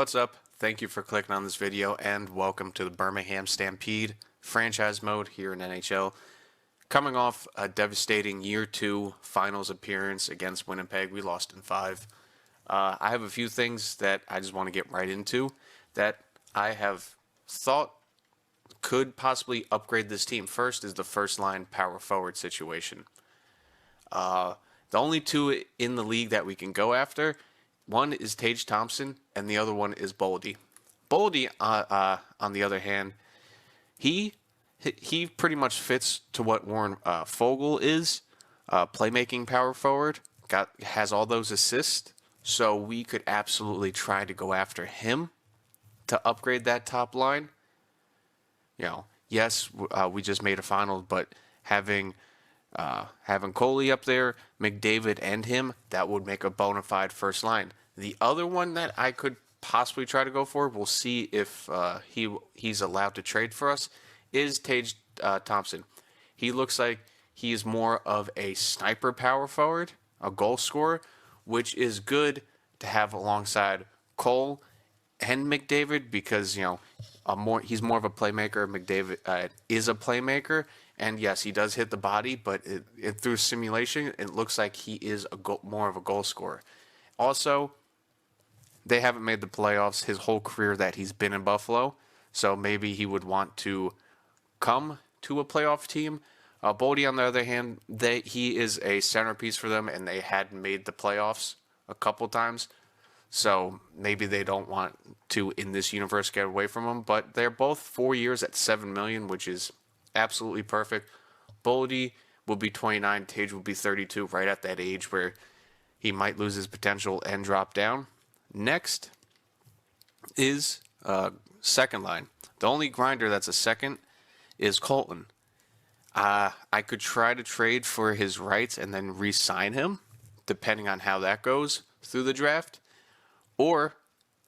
What's up? Thank you for clicking on this video and welcome to the Birmingham Stampede franchise mode here in NHL. Coming off a devastating Year 2 finals appearance against Winnipeg, we lost in 5. I have a few things that I just want to get right into that I have thought could possibly upgrade this team. First is the first line power forward situation. The only two in the league that we can go after, one is Tage Thompson and the other one is Boldy. Boldy, on the other hand, he pretty much fits to what Warren Fogle is, playmaking power forward, has all those assists, so we could absolutely try to go after him to upgrade that top line. You know, yes, we just made a final, but having Coley up there, McDavid and him, that would make a bona fide first line. The other one that I could possibly try to go for, we'll see if he's allowed to trade for us, is Tage Thompson. He looks like he is more of a sniper power forward, a goal scorer, which is good to have alongside Cole and McDavid because, you know, he's more of a playmaker. McDavid is a playmaker, and yes, he does hit the body, but through simulation, it looks like he is more of a goal scorer. Also, they haven't made the playoffs his whole career that he's been in Buffalo, so maybe he would want to come to a playoff team. Boldy, on the other hand, he is a centerpiece for them, and they hadn't made the playoffs a couple times, so maybe they don't want to, in this universe, get away from him. But they're both 4 years at $7 million, which is absolutely perfect. Boldy will be 29, Tage will be 32, right at that age where he might lose his potential and drop down. Next is second line. The only grinder that's a second is Colton. I could try to trade for his rights and then re-sign him, depending on how that goes through the draft. Or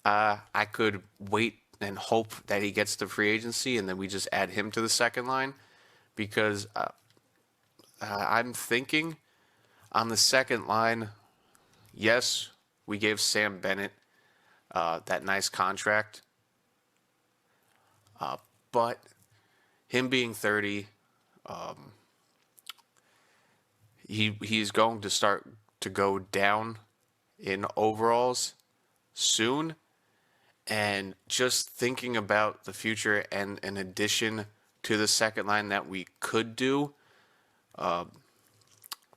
I could wait and hope that he gets to free agency and then we just add him to the second line. Because I'm thinking on the second line, yes, we gave Sam Bennett that nice contract. But him being 30, he's going to start to go down in overalls soon. And just thinking about the future and an addition to the second line that we could do,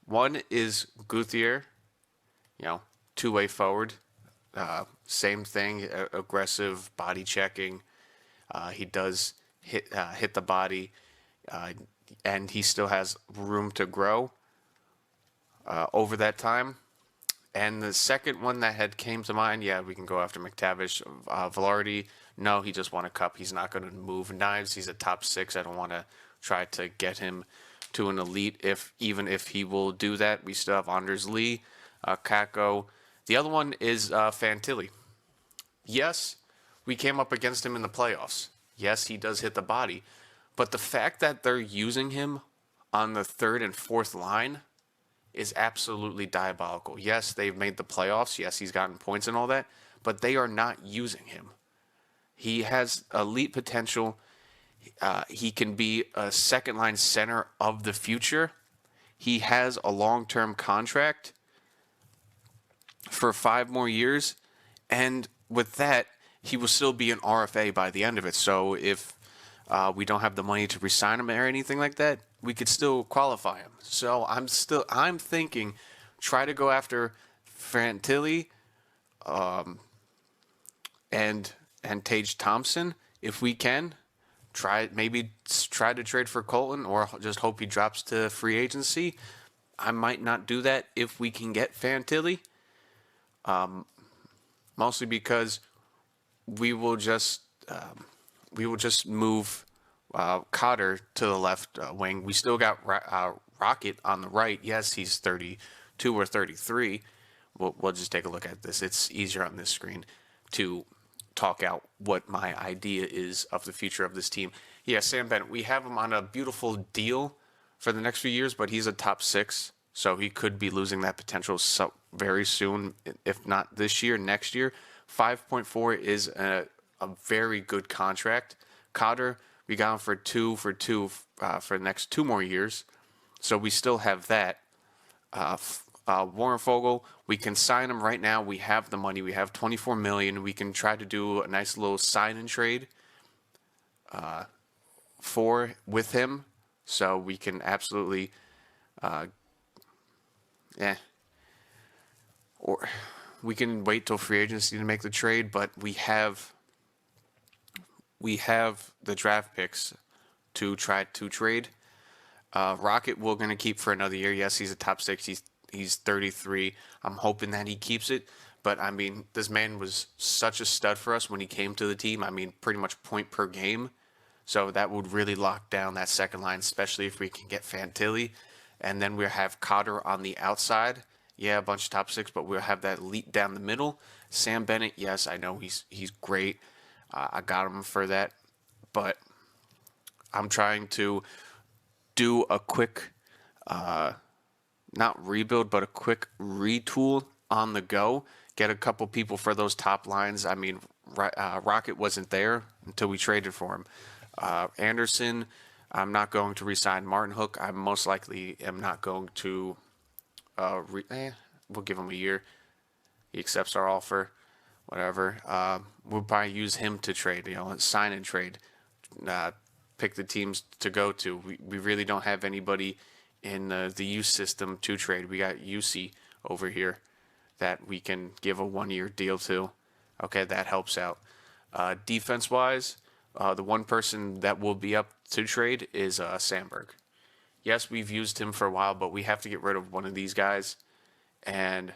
one is Guthier, you know, two-way forward. Same thing, aggressive body checking. He does hit the body, and he still has room to grow over that time. And the second one that had came to mind, yeah, we can go after McTavish. Velarde, no, he just won a cup. He's not going to move knives. He's a top 6. I don't want to try to get him to an elite, even if he will do that. We still have Anders Lee, Kakko. The other one is Fantilli. Yes, we came up against him in the playoffs. Yes, he does hit the body. But the fact that they're using him on the third and fourth line is absolutely diabolical. Yes, they've made the playoffs. Yes, he's gotten points and all that. But they are not using him. He has elite potential. He can be a second-line center of the future. He has a long-term contract for 5 more years, and with that, he will still be an RFA by the end of it. So if we don't have the money to re-sign him or anything like that, we could still qualify him. So I'm thinking, try to go after Fantilli, and Tage Thompson if we can. Maybe try to trade for Colton, or just hope he drops to free agency. I might not do that if we can get Fantilli. Mostly because we will just move Cotter to the left wing. We still got Rocket on the right. Yes, he's 32 or 33. We'll just take a look at this. It's easier on this screen to talk out what my idea is of the future of this team. Yeah, Sam Bennett, we have him on a beautiful deal for the next few years, but he's a top 6. So he could be losing that potential very soon, if not this year, next year. 5.4 is a very good contract. Cotter, we got him for two for the next 2 more years, so we still have that. Warren Fogle, we can sign him right now. We have the money. We have 24 million. We can try to do a nice little sign and trade with him, so we can absolutely, or we can wait till free agency to make the trade. But we have the draft picks to try to trade. Rocket we're going to keep for another year. Yes, he's a top 6. He's 33. I'm hoping that he keeps it. But, I mean, this man was such a stud for us when he came to the team. I mean, pretty much point per game. So that would really lock down that second line, especially if we can get Fantilli. And then we'll have Cotter on the outside. Yeah, a bunch of top 6, but we'll have that elite down the middle. Sam Bennett, yes, I know he's great. I got him for that. But I'm trying to do a quick, not rebuild, but a quick retool on the go. Get a couple people for those top lines. I mean, Rocket wasn't there until we traded for him. Anderson, I'm not going to re-sign. Martin Hook, I most likely am not going to. We'll give him a year. He accepts our offer, whatever. We'll probably use him to trade. Sign and trade. Pick the teams to go to. We really don't have anybody in the youth system to trade. We got UC over here that we can give a 1-year deal to. Okay, that helps out. Defense-wise, the one person that will be up to trade is Sandberg. Yes, we've used him for a while, but we have to get rid of one of these guys. And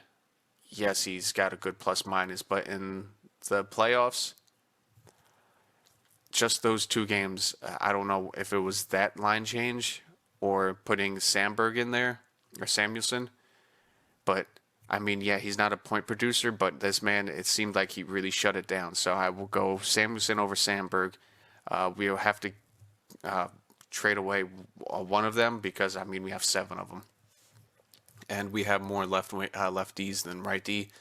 yes, he's got a good plus-minus, but in the playoffs, just those 2 games, I don't know if it was that line change or putting Sandberg in there or Samuelson. But, I mean, yeah, he's not a point producer, but this man, it seemed like he really shut it down. So I will go Samuelson over Sandberg. We'll have to trade away one of them because, I mean, we have 7 of them. And we have more lefties than righty.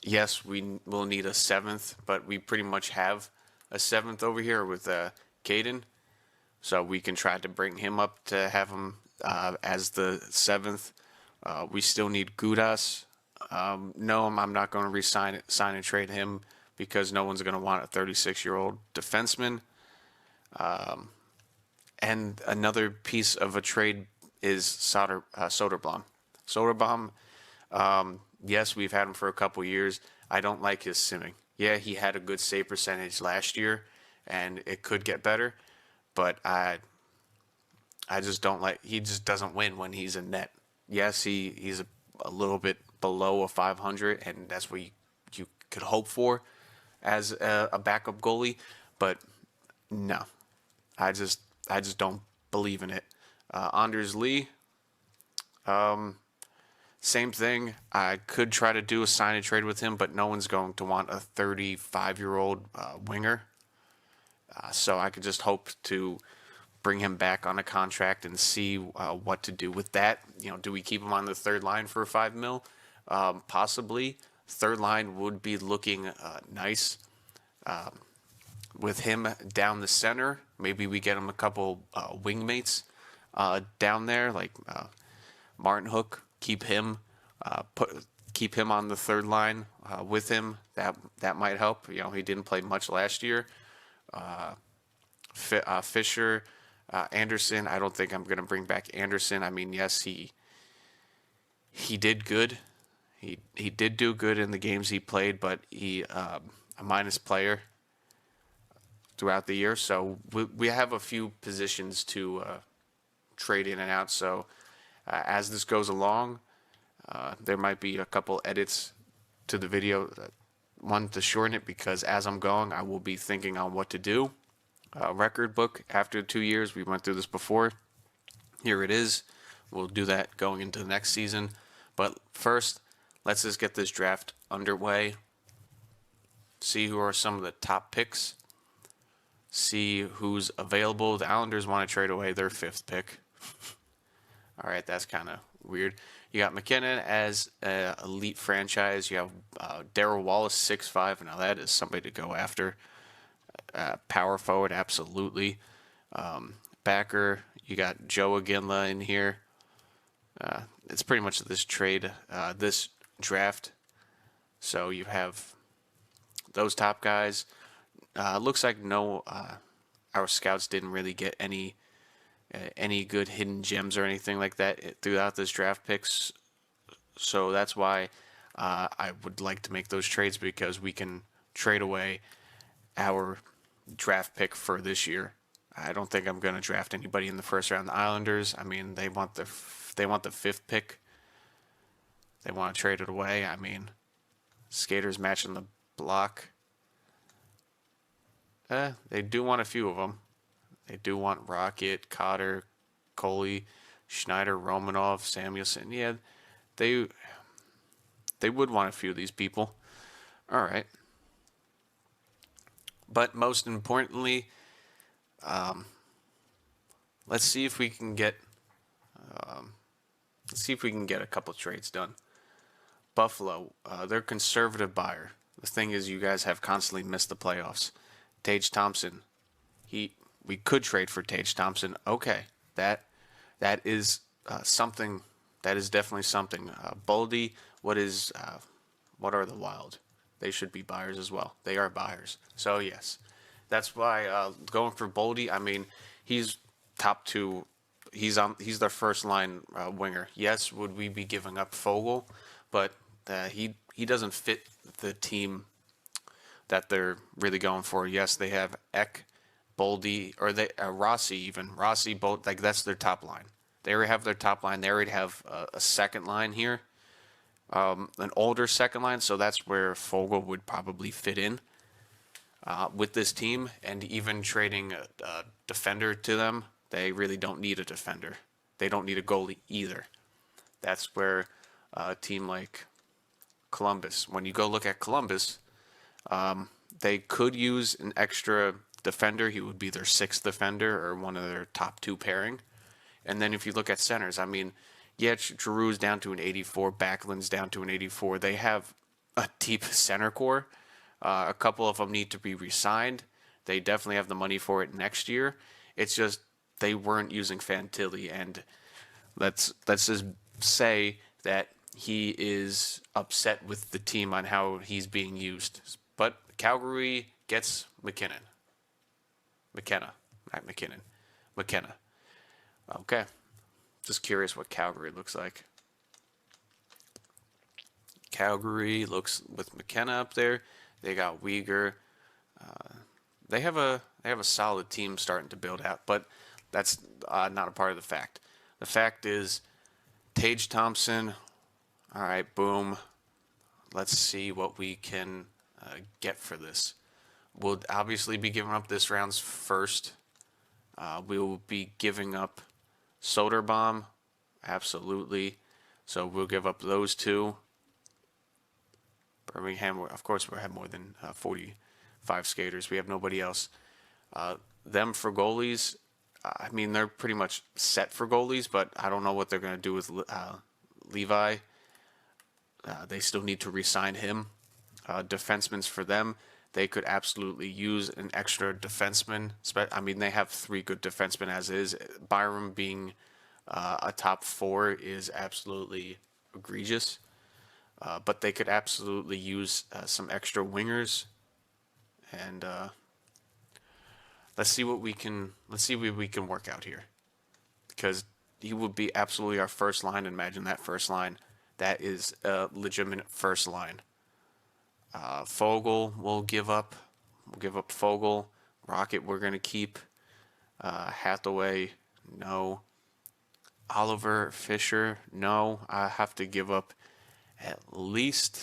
Yes, we will need a 7th, but we pretty much have a 7th over here with Caden. So we can try to bring him up to have him as the 7th. We still need Gudas. No, I'm not going to sign and trade him because no one's going to want a 36-year-old defenseman. And another piece of a trade is Soderblom. Soderblom, yes, we've had him for a couple years. I don't like his simming. Yeah, he had a good save percentage last year, and it could get better. But I just don't like. He just doesn't win when he's in net. Yes, he's a little bit below a 500, and that's what you could hope for as a backup goalie. But no, I just don't believe in it. Anders Lee, same thing. I could try to do a sign and trade with him, but no one's going to want a 35-year-old winger. So I could just hope to bring him back on a contract and see what to do with that. Do we keep him on the third line for $5 million? Possibly. Third line would be looking nice. With him down the center, maybe we get him a couple wingmates down there, like Martin Hook. Keep him on the third line with him. That might help. He didn't play much last year. Fisher, Anderson. I don't think I'm going to bring back Anderson. I mean, yes, he did good. He did do good in the games he played, but he a minus player throughout the year. So we have a few positions to trade in and out. So as this goes along, there might be a couple edits to the video. One to shorten it because as I'm going, I will be thinking on what to do. Record book after 2 years. We went through this before. Here it is. We'll do that going into the next season. But first, let's just get this draft underway. See who are some of the top picks. See who's available. The Islanders want to trade away their 5th pick. All right, that's kind of weird. You got McKinnon as an elite franchise. You have Darryl Wallace, 6'5". Now that is somebody to go after. Power forward, absolutely. Backer, you got Joe Aginla in here. It's pretty much this trade, this draft. So you have those top guys. Looks like our scouts didn't really get any good hidden gems or anything like that throughout this draft picks. So that's why I would like to make those trades, because we can trade away our draft pick for this year. I don't think I'm going to draft anybody in the first round. The Islanders, I mean, they want the 5th pick. They want to trade it away. I mean, skaters matching the block. They do want a few of them. They do want Rocket, Cotter, Coley, Schneider, Romanov, Samuelson. Yeah, they would want a few of these people. All right. But most importantly, let's see if we can get a couple trades done. Buffalo, they're a conservative buyer. The thing is, you guys have constantly missed the playoffs. Tage Thompson, we could trade for Tage Thompson. Okay, that is something. That is definitely something. Boldy, what are the Wild? They should be buyers as well. They are buyers. So yes, that's why going for Boldy. I mean, he's top 2. He's their first line winger. Yes, would we be giving up Fogle? But he doesn't fit the team that they're really going for. Yes, they have Eck, Boldy, or Rossi even. Rossi, both, like, that's their top line. They already have their top line. They already have a second line here, an older second line, so that's where Fogle would probably fit in with this team. And even trading a defender to them, they really don't need a defender. They don't need a goalie either. That's where a team like Columbus, when you go look at Columbus, they could use an extra defender. He would be their 6th defender or one of their top 2 pairing. And then if you look at centers, I mean, yeah, Giroux's down to an 84, Backlund's down to an 84. They have a deep center core. A couple of them need to be re-signed. They definitely have the money for it next year. It's just they weren't using Fantilli, and let's just say that he is upset with the team on how he's being used. But Calgary gets McKinnon. McKenna. Okay. Just curious what Calgary looks like. Calgary looks with McKenna up there. They got Uyghur. They have a solid team starting to build out, but that's not a part of the fact. The fact is, Tage Thompson. All right, boom. Let's see what we can get for this. We'll obviously be giving up this round's first. We will be giving up Soderbaum, absolutely. So we'll give up those 2. Birmingham, of course, we have more than 45 skaters. We have nobody else. Them for goalies, I mean, they're pretty much set for goalies, but I don't know what they're going to do with Levi. They still need to re-sign him. Defensemen's for them. They could absolutely use an extra defenseman. I mean, they have 3 good defensemen as is. Byram being a top 4 is absolutely egregious. But they could absolutely use some extra wingers. And let's see what we can work out here. Because he would be absolutely our first line. Imagine that first line. That is a legitimate first line. Fogle we'll give up. We'll give up Fogle. Rocket we're going to keep. Hathaway, no. Oliver, Fisher, no. I have to give up at least.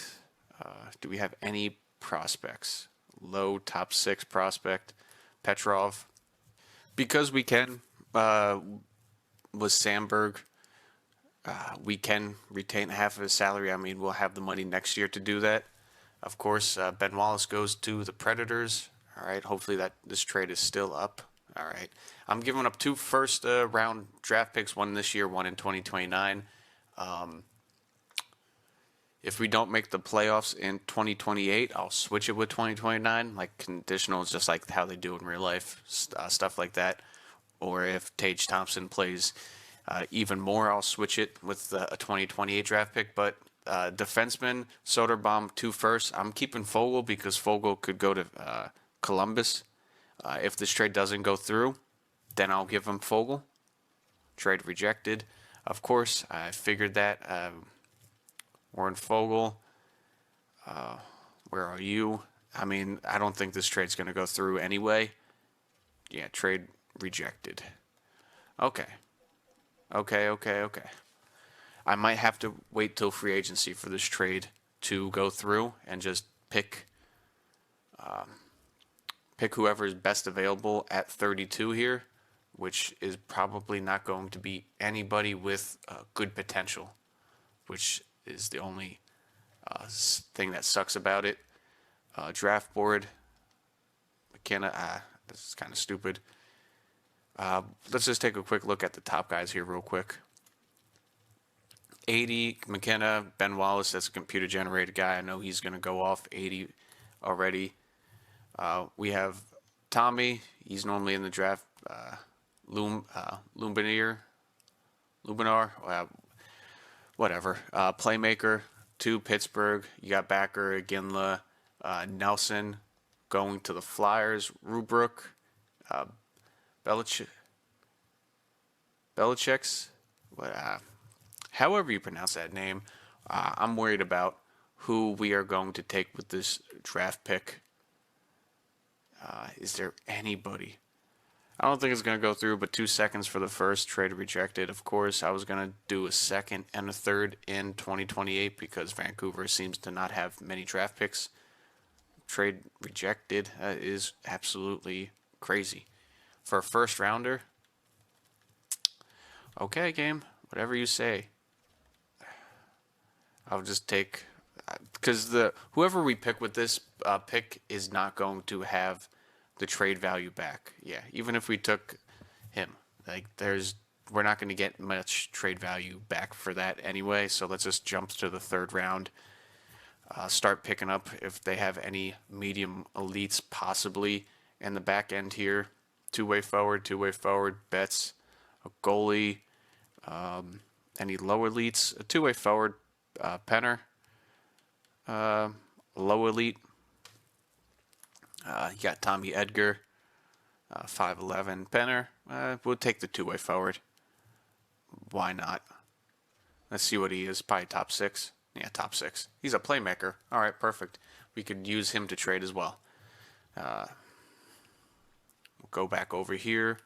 Do we have any prospects? Low top 6 prospect. Petrov. Because we can, with Sandberg, we can retain half of his salary. I mean, we'll have the money next year to do that. Of course, Ben Wallace goes to the Predators. All right, hopefully this trade is still up. All right, I'm giving up 2 first round draft picks, one this year, one in 2029. If we don't make the playoffs in 2028, I'll switch it with 2029. Like conditionals, just like how they do in real life, stuff like that. Or if Tage Thompson plays even more, I'll switch it with a 2028 draft pick. But defenseman, Soderbaum, 2 firsts. I'm keeping Fogle because Fogle could go to Columbus. If this trade doesn't go through, then I'll give him Fogle. Trade rejected. Of course, I figured that. Warren Fogle, where are you? I mean, I don't think this trade's going to go through anyway. Yeah, trade rejected. Okay. Okay. I might have to wait till free agency for this trade to go through and just pick whoever is best available at 32 here, which is probably not going to be anybody with good potential, which is the only thing that sucks about it. Draft board, McKenna, this is kind of stupid. Let's just take a quick look at the top guys here real quick. 80, McKenna, Ben Wallace, that's a computer-generated guy. I know he's going to go off 80 already. We have Tommy. He's normally in the draft. Luminar, whatever. Playmaker, 2, Pittsburgh. You got Backer, Ginla, Nelson going to the Flyers. Rubrook, Belichick's, however you pronounce that name. I'm worried about who we are going to take with this draft pick. Is there anybody? I don't think it's going to go through, but 2 seconds for the first. Trade rejected. Of course, I was going to do a second and a third in 2028 because Vancouver seems to not have many draft picks. Trade rejected. That is absolutely crazy. For a first rounder, okay, game, whatever you say. I'll just take, because whoever we pick with this pick is not going to have the trade value back. Yeah, even if we took him, like we're not going to get much trade value back for that anyway. So let's just jump to the 3rd round. Start picking up if they have any medium elites possibly in the back end here. Two-way forward, Betts, a goalie, any low elites, a two-way forward, Penner, low elite. You got Tommy Edgar, 5'11", Penner. We'll take the two-way forward. Why not? Let's see what he is. Probably top 6. Yeah, top 6. He's a playmaker. All right, perfect. We could use him to trade as well. We'll go back over here.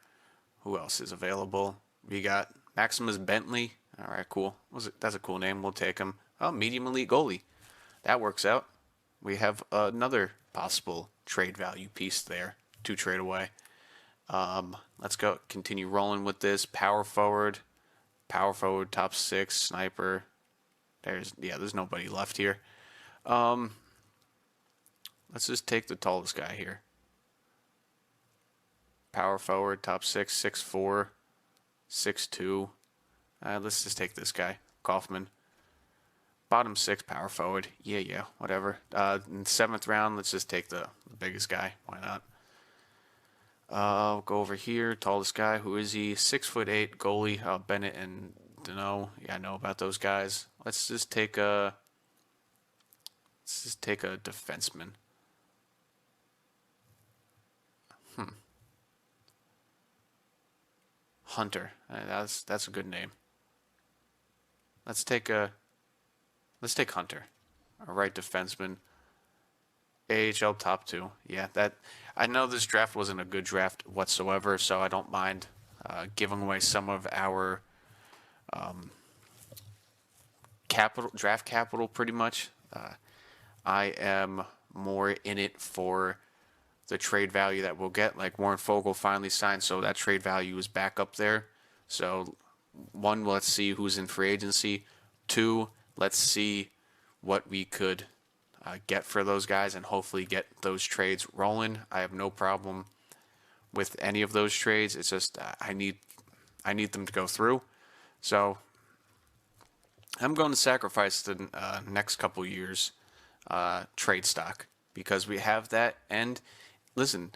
Who else is available? We got Maximus Bentley. All right, cool. That's a cool name. We'll take him. Oh, medium elite goalie. That works out. We have another possible trade value piece there to trade away. Let's go. Continue rolling with this. Power forward, top 6, sniper. There's nobody left here. Let's just take the tallest guy here. Power forward, top 6, 6'4", 6'2". Let's just take this guy, Kaufman. Bottom 6, power forward. Yeah, whatever. In 7th round, let's just take the biggest guy. Why not? I'll go over here. Tallest guy. Who is he? 6'8", goalie. Bennett and Deneau. Yeah, I know about those guys. Let's just take a defenseman. Hunter. That's a good name. Let's take Hunter. A right defenseman. AHL top 2. Yeah, I know this draft wasn't a good draft whatsoever, so I don't mind giving away some of our draft capital pretty much. I am more in it for the trade value that we'll get. Like Warren Fogle finally signed, so that trade value is back up there. So 1, let's see who's in free agency. 2, let's see what we could get for those guys and hopefully get those trades rolling. I have no problem with any of those trades. It's just I need them to go through. So I'm going to sacrifice the next couple years trade stock because we have that. And listen,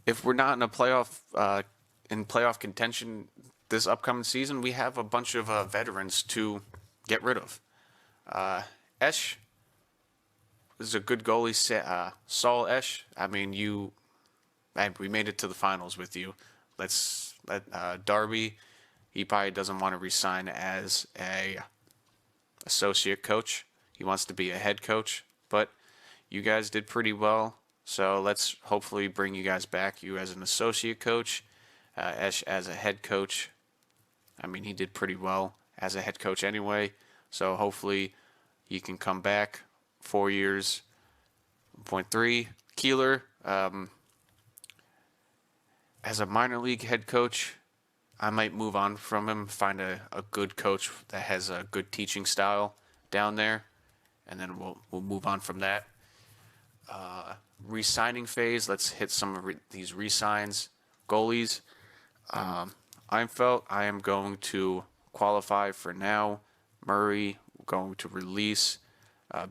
if we're not in a playoff contention this upcoming season, we have a bunch of veterans to get rid of. Esh is a good goalie. Saul Esh. I mean, we made it to the finals with you. Let's let Darby. He probably doesn't want to resign as a associate coach. He wants to be a head coach, but you guys did pretty well. So let's hopefully bring you guys back. You as an associate coach, Esh as a head coach. I mean, he did pretty well as a head coach anyway. So hopefully he can come back 4 years. 1.3 Keeler as a minor league head coach. I might move on from him, find a good coach that has a good teaching style down there, and then we'll move on from that. Re-signing phase. Let's hit some of these re-signs. Goalies. Einfeld, I am going to qualify for now. Murray, going to release.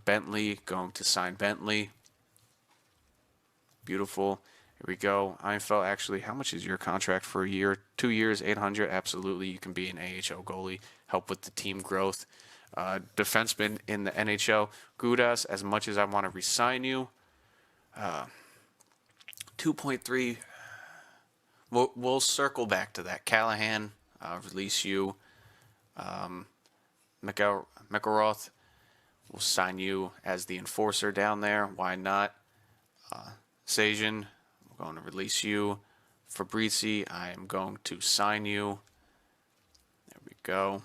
Bentley, going to sign Bentley. Beautiful. Here we go. Einfeld, actually, how much is your contract for a year? 2 years, 800. Absolutely, you can be an AHL goalie, help with the team growth. Defenseman in the NHL. Gudas, as much as I want to re-sign you, 2.3. We'll circle back to that. Callahan, release you. McElroth, we'll sign you as the enforcer down there. Why not? Sajan, I'm going to release you. Fabrizi, I am going to sign you. There we go.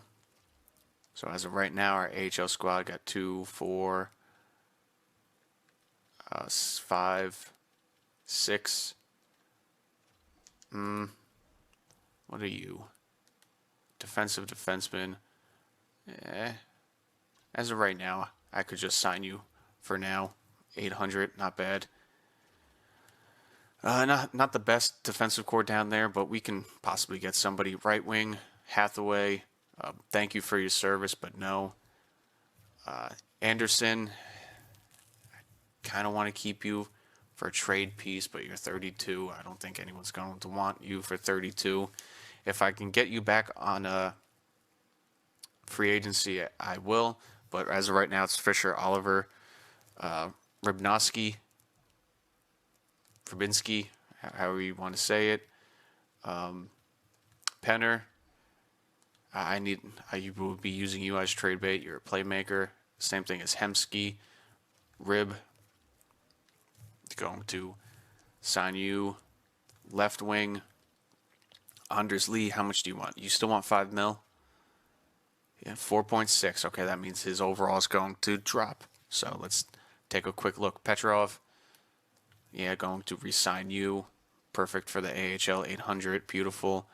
So as of right now, our AHL squad got 2, 4, 5, 6. What are you? Defensive defenseman. As of right now, I could just sign you for now. 800, not bad. Not the best defensive core down there, but we can possibly get somebody. Right wing, Hathaway. Thank you for your service, but no. Anderson, I kind of want to keep you for a trade piece, but you're 32. I don't think anyone's going to want you for 32. If I can get you back on a free agency, I will. But as of right now, it's Fisher, Oliver, Rybnowski, Fabinsky, however you want to say it. Penner, I will be using you as trade bait. You're a playmaker. Same thing as Hemsky. Rib, going to sign you. Left wing, Anders Lee, how much do you want? You still want $5 million? Yeah, 4.6. Okay, that means his overall is going to drop. So let's take a quick look. Petrov, yeah, going to re-sign you. Perfect for the AHL, 800. Beautiful.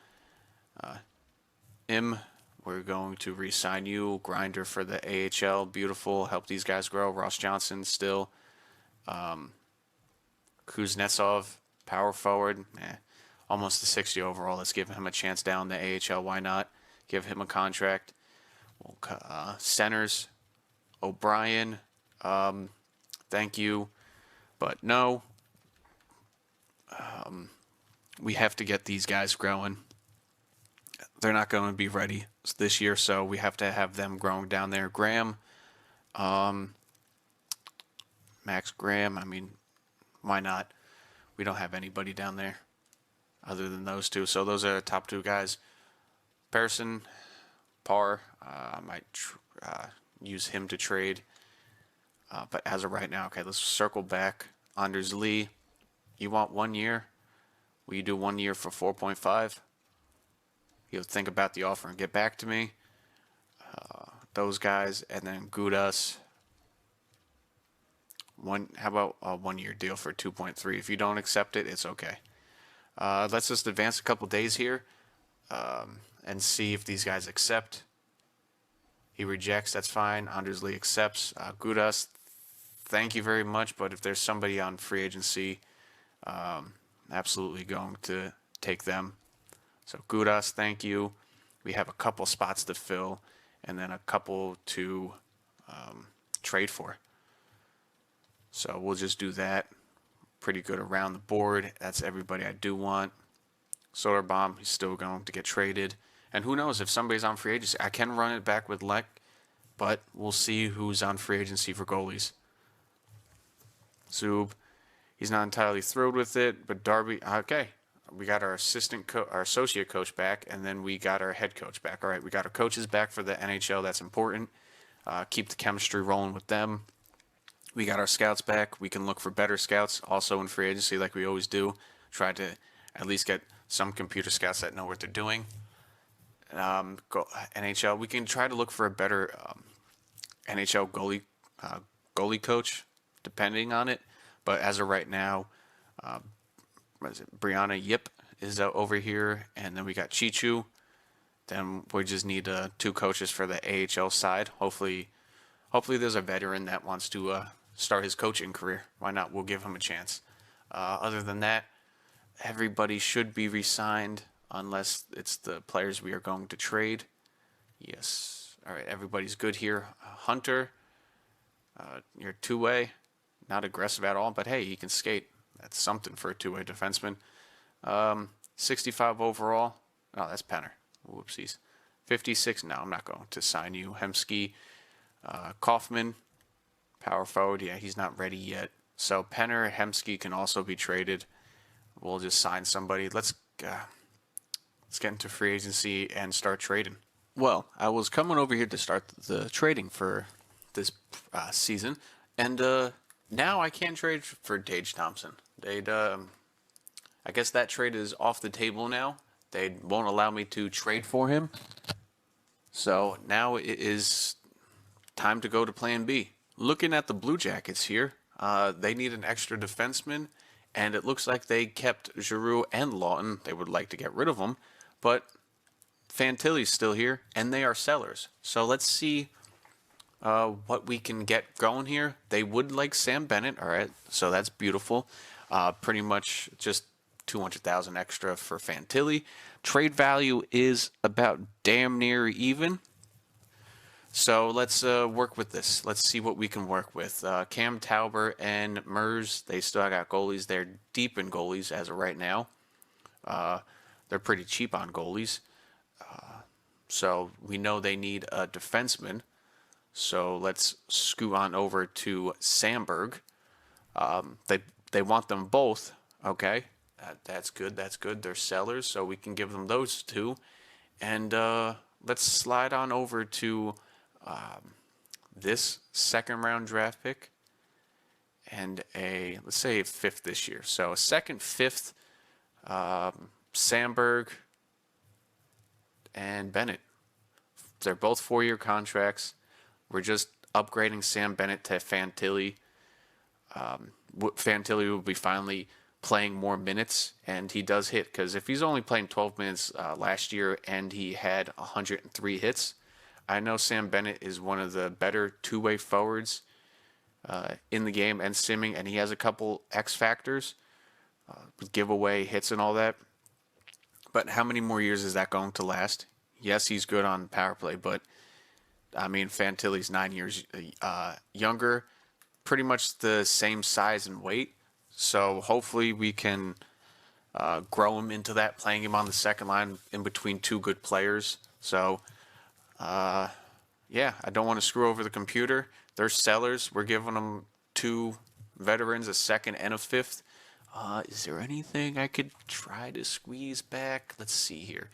We're going to re-sign you. Grinder for the AHL. Beautiful. Help these guys grow. Ross Johnson still. Kuznetsov, power forward. Almost a 60 overall. Let's give him a chance down the AHL. Why not? Give him a contract. Centers. O'Brien. Thank you. But no. We have to get these guys growing. They're not going to be ready this year, so we have to have them growing down there. Graham, Max Graham, I mean, why not? We don't have anybody down there other than those two. So those are the top two guys. Pearson, Parr, I might use him to trade. But as of right now, okay, let's circle back. Anders Lee, you want 1 year? Will you do 1 year for 4.5? You'll think about the offer and get back to me. Those guys, and then Gudas. How about a 1 year deal for 2.3? If you don't accept it, it's okay. Let's just advance a couple days here and see if these guys accept. He rejects, that's fine. Anders Lee accepts. Gudas, thank you very much, but if there's somebody on free agency, absolutely going to take them. So Gudas, thank you. We have a couple spots to fill, and then a couple to trade for. So we'll just do that. Pretty good around the board. That's everybody I do want. Soderbaum, he's still going to get traded. And who knows if somebody's on free agency. I can run it back with Leck, but we'll see who's on free agency for goalies. Zub, he's not entirely thrilled with it, but Darby, okay. We got our associate coach back, and then we got our head coach back. All right, we got our coaches back for the NHL. That's important. Keep the chemistry rolling with them. We got our scouts back. We can look for better scouts also in free agency like we always do. Try to at least get some computer scouts that know what they're doing. NHL, we can try to look for a better NHL goalie coach, depending on it. But as of right now, Brianna Yip is over here, and then we got Chichu. Then we just need 2 coaches for the AHL side. Hopefully there's a veteran that wants to start his coaching career. Why not? We'll give him a chance. Other than that, everybody should be re-signed unless it's the players we are going to trade. Yes. All right, everybody's good here. Hunter, you're two-way. Not aggressive at all, but hey, he can skate. That's something for a two-way defenseman. 65 overall. Oh, that's Penner. Whoopsies. 56. No, I'm not going to sign you. Hemsky. Kaufman. Power forward. Yeah, he's not ready yet. So Penner, Hemsky can also be traded. We'll just sign somebody. Let's get into free agency and start trading. Well, I was coming over here to start the trading for this season, and now I can't trade for Tage Thompson. I guess that trade is off the table now. They won't allow me to trade for him. So now it is time to go to plan B. Looking at the Blue Jackets here, they need an extra defenseman, and it looks like they kept Giroux and Lawton. They would like to get rid of them, but Fantilli's still here, and they are sellers. So let's see what we can get going here. They would like Sam Bennett, all right, so that's beautiful. Pretty much just 200,000 extra for Fantilli. Trade value is about damn near even. So let's work with this. Let's see what we can work with. Cam Tauber and Mers, they still got goalies. They're deep in goalies as of right now. They're pretty cheap on goalies. So we know they need a defenseman. So let's scoot on over to Sandberg. They want them both. Okay, that's good. That's good. They're sellers, so we can give them those two. And let's slide on over to this second round draft pick and let's say a 5th this year. So a 2nd, 5th, Sandberg and Bennett. They're both 4-year contracts. We're just upgrading Sam Bennett to Fantilli. Fantilli will be finally playing more minutes, and he does hit, because if he's only playing 12 minutes last year and he had 103 hits, I know Sam Bennett is one of the better two-way forwards in the game and simming, and he has a couple X factors, giveaway hits and all that. But how many more years is that going to last? Yes, he's good on power play, but I mean, Fantilli's 9 years younger, pretty much the same size and weight. So hopefully we can grow him into that, playing him on the second line in between 2 good players. So, yeah, I don't want to screw over the computer. They're sellers. We're giving them 2 veterans, a 2nd and a 5th. Is there anything I could try to squeeze back? Let's see here.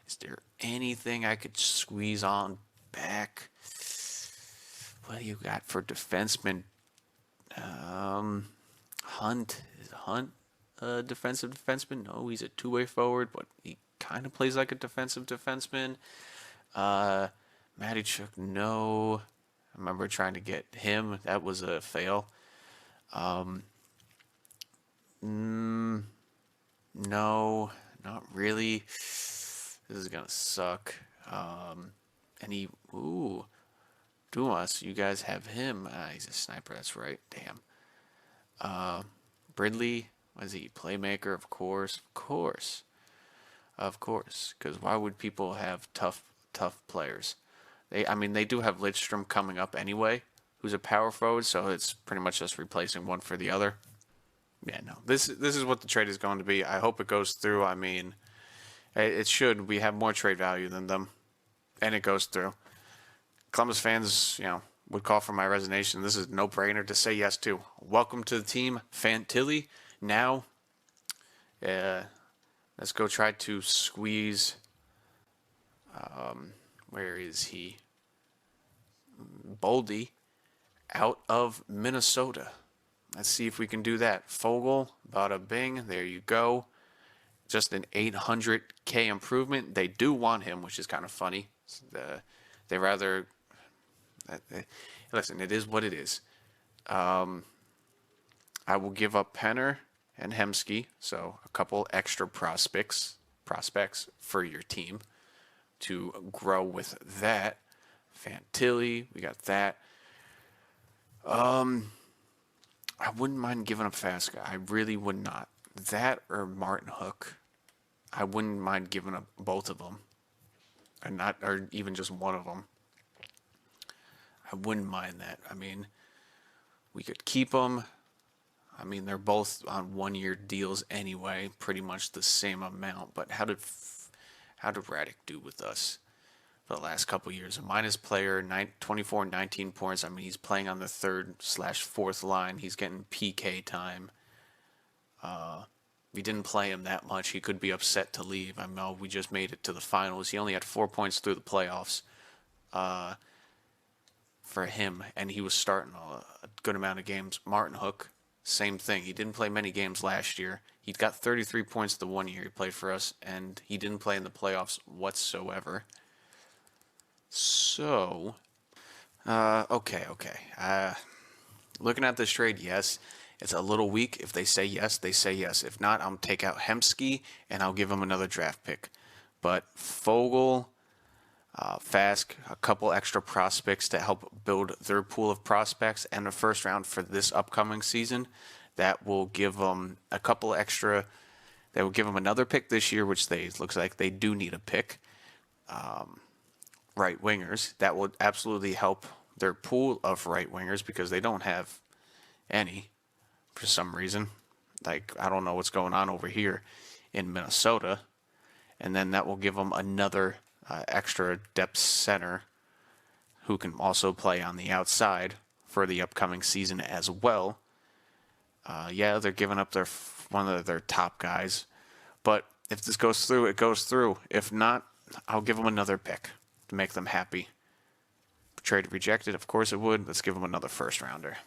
Is there anything I could squeeze on back? What do you got for defenseman? Hunt. Is Hunt a defensive defenseman? No, he's a two-way forward, but he kind of plays like a defensive defenseman. Mattychuk, no. I remember trying to get him. That was a fail. No, not really. This is gonna suck. Dumas, you guys have him. He's a sniper, that's right. Damn. Bridley, what is he? Playmaker, of course. Because why would people have tough players? They do have Lidstrom coming up anyway, who's a power forward, so it's pretty much just replacing one for the other. Yeah, no. This is what the trade is going to be. I hope it goes through. I mean, it should. We have more trade value than them, and it goes through. Columbus fans, would call for my resignation. This is a no-brainer to say yes to. Welcome to the team, Fantilli. Now, let's go try to squeeze. Where is he? Boldy out of Minnesota. Let's see if we can do that. Fogle, bada bing, there you go. Just an 800K improvement. They do want him, which is kind of funny. They rather... Listen, it is what it is. I will give up Penner and Hemsky, so a couple extra prospects for your team to grow with that. Fantilli, we got that. I wouldn't mind giving up Fasca. I really would not. That or Martin Hook. I wouldn't mind giving up both of them. Or even just one of them. I wouldn't mind that. I mean, we could keep them. I mean, they're both on one-year deals anyway, pretty much the same amount. But how did Raddick do with us for the last couple of years? A minus player, 24, 19 points. I mean, he's playing on the 3rd/4th line. He's getting PK time. We didn't play him that much. He could be upset to leave. I know we just made it to the finals. He only had 4 points through the playoffs for him, and he was starting a good amount of games. Martin Hook, same thing. He didn't play many games last year. He got 33 points the 1 year he played for us, and he didn't play in the playoffs whatsoever. So, okay. Looking at this trade, yes, it's a little weak. If they say yes, they say yes. If not, I'll take out Hemsky, and I'll give him another draft pick. But Fogle, Fask, a couple extra prospects to help build their pool of prospects, and a first round for this upcoming season. That will give them a couple extra. That will give them another pick this year, which looks like they do need a pick. Right wingers. That will absolutely help their pool of right wingers because they don't have any for some reason. Like, I don't know what's going on over here in Minnesota. And then that will give them another extra depth center who can also play on the outside for the upcoming season as well. Yeah, they're giving up one of their top guys. But if this goes through, it goes through. If not, I'll give them another pick to make them happy. Trade rejected, of course it would. Let's give them another first rounder.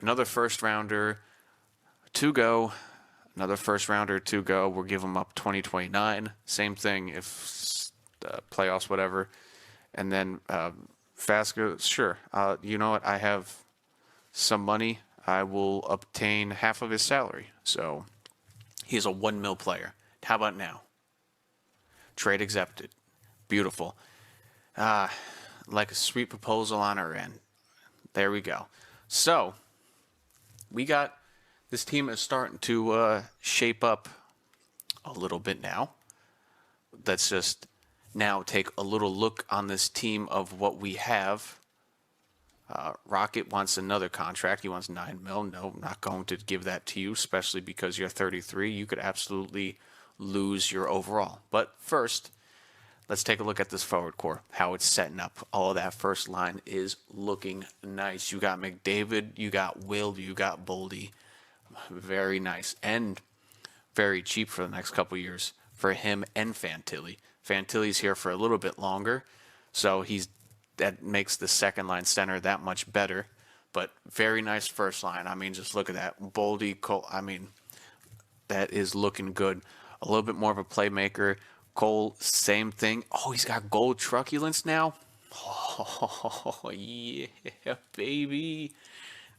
Another first rounder to go. Another first rounder to go. We'll give them up 2029. Same thing if playoffs, whatever. And then Fasca, sure. You know what? I have some money. I will obtain half of his salary. So he's a $1 million player. How about now? Trade accepted. Beautiful. Like a sweet proposal on our end. There we go. So this team is starting to shape up a little bit now. Let's just now take a little look on this team of what we have. Rocket wants another contract. He wants $9 million. No, I'm not going to give that to you, especially because you're 33. You could absolutely lose your overall. But first, let's take a look at this forward core, how it's setting up. All of that first line is looking nice. You got McDavid, you got Will, you got Boldy. Very nice and very cheap for the next couple years for him and Fantilli. Fantilli's here for a little bit longer, so that makes the second line center that much better. But very nice first line. I mean, just look at that. Boldy, Cole, I mean, that is looking good. A little bit more of a playmaker. Cole, same thing. Oh, he's got gold truculence now. Oh, yeah, baby.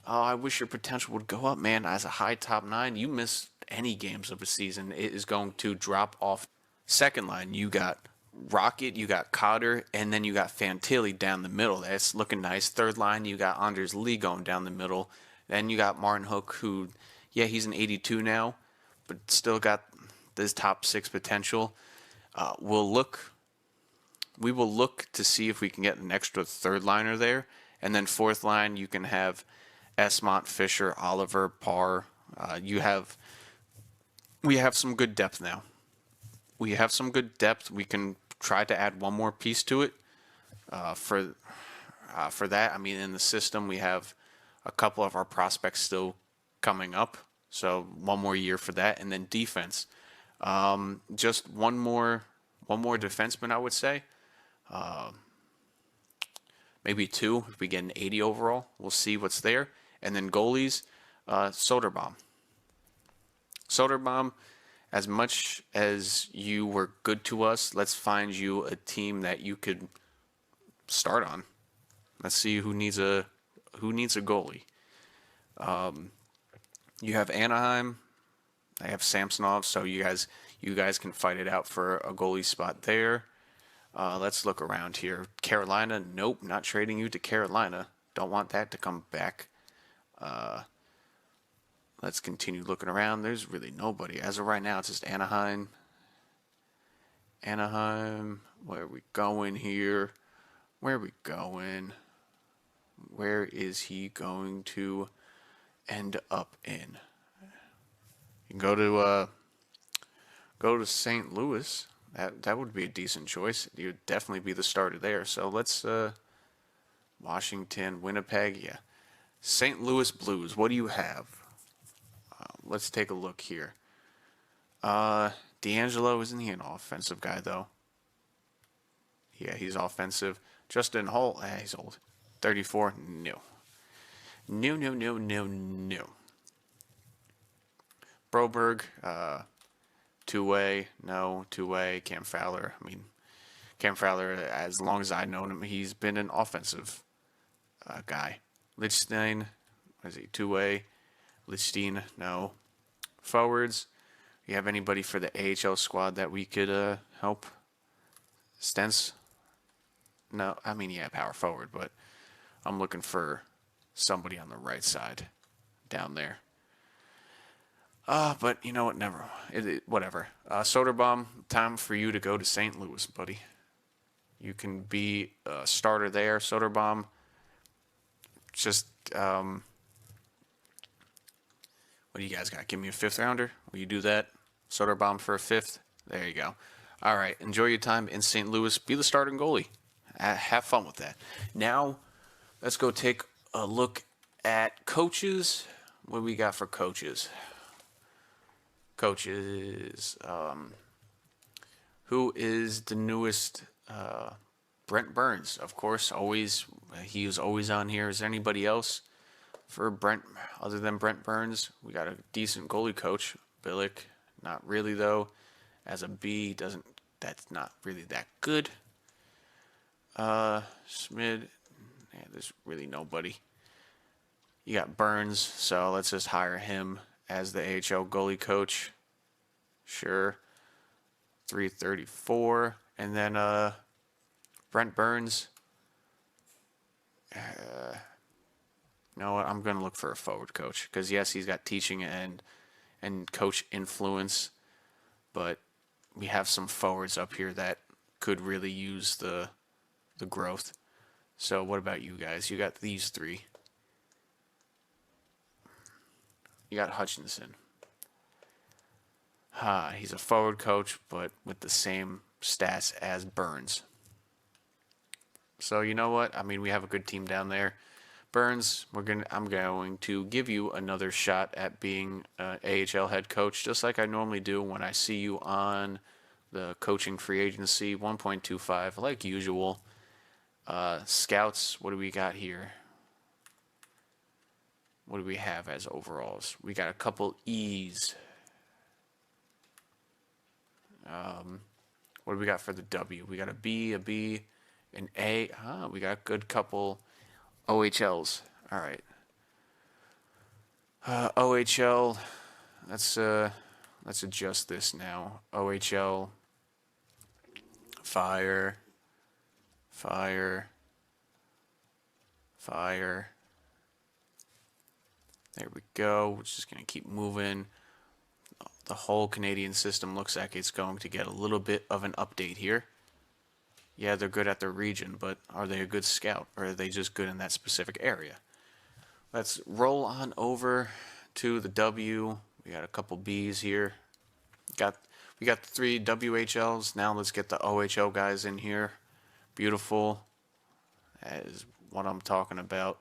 Oh, I wish your potential would go up, man. As a high top 9, you miss any games of a season, it is going to drop off. Second line, you got Rocket, you got Cotter, and then you got Fantilli down the middle. That's looking nice. Third line, you got Anders Lee going down the middle. Then you got Martin Hook, who, yeah, he's an 82 now, but still got this top 6 potential. Will look we will look to see if we can get an extra third liner there, and then fourth line you can have Esmont, Fisher, Oliver, Parr. We have some good depth now. We have some good depth. We can try to add one more piece to it. For that, I mean, in the system we have a couple of our prospects still coming up, so one more year for that, and then defense. Just one more defenseman, I would say. Maybe two if we get an 80 overall. We'll see what's there. And then goalies, Soderbaum. Soderbaum, as much as you were good to us, let's find you a team that you could start on. Let's see who needs a goalie. You have Anaheim. I have Samsonov, so you guys can fight it out for a goalie spot there. Let's look around here. Carolina, nope, not trading you to Carolina. Don't want that to come back. Let's continue looking around. There's really nobody. As of right now, it's just Anaheim. Anaheim, where are we going here? Where are we going? Where is he going to end up in? You can go to St. Louis. That would be a decent choice. You'd definitely be the starter there. So let's Washington, Winnipeg, yeah. St. Louis Blues. What do you have? Let's take a look here. D'Angelo, isn't he an offensive guy though? Yeah, he's offensive. Justin Holl, he's old. 34. No. No. Broberg, two-way, no. Two-way, Cam Fowler. I mean, Cam Fowler, as long as I've known him, he's been an offensive guy. Lichstein, what is he, two-way? Lichstein, no. Forwards, you have anybody for the AHL squad that we could help? Stents? No, I mean, yeah, power forward, but I'm looking for somebody on the right side down there. But you know what? Never. Whatever. Soderbaum, time for you to go to St. Louis, buddy. You can be a starter there. Soderbaum, just, what do you guys got? Give me a fifth rounder. Will you do that? Soderbaum for a fifth. There you go. All right. Enjoy your time in St. Louis. Be the starting goalie. Have fun with that. Now, let's go take a look at coaches. What do we got for coaches? Coaches. Who is the newest? Brent Burns, of course. Always, he is always on here. Is there anybody else for Brent other than Brent Burns? We got a decent goalie coach, Billick. Not really though. As a B, that's not really that good. Schmid, there's really nobody. You got Burns, so let's just hire him as the AHL goalie coach. Sure. 334. And then Brent Burns. You know what? I'm going to look for a forward coach. Because, yes, he's got teaching and coach influence. But we have some forwards up here that could really use the growth. So what about you guys? You got these three. You got Hutchinson. He's a forward coach, but with the same stats as Burns. So you know what? I mean, we have a good team down there. Burns, I'm going to give you another shot at being an AHL head coach, just like I normally do when I see you on the coaching free agency, 1.25, like usual. Scouts, what do we got here? What do we have as overalls? We got a couple E's. What do we got for the W? We got a B, an A. We got a good couple OHLs. All right. OHL. Let's adjust this now. OHL. Fire. There we go. We're just going to keep moving. The whole Canadian system looks like it's going to get a little bit of an update here. Yeah, they're good at their region, but are they a good scout, or are they just good in that specific area? Let's roll on over to the W. We got a couple Bs here. Got we got the 3 WHLs. Now let's get the OHL guys in here. Beautiful. That is what I'm talking about.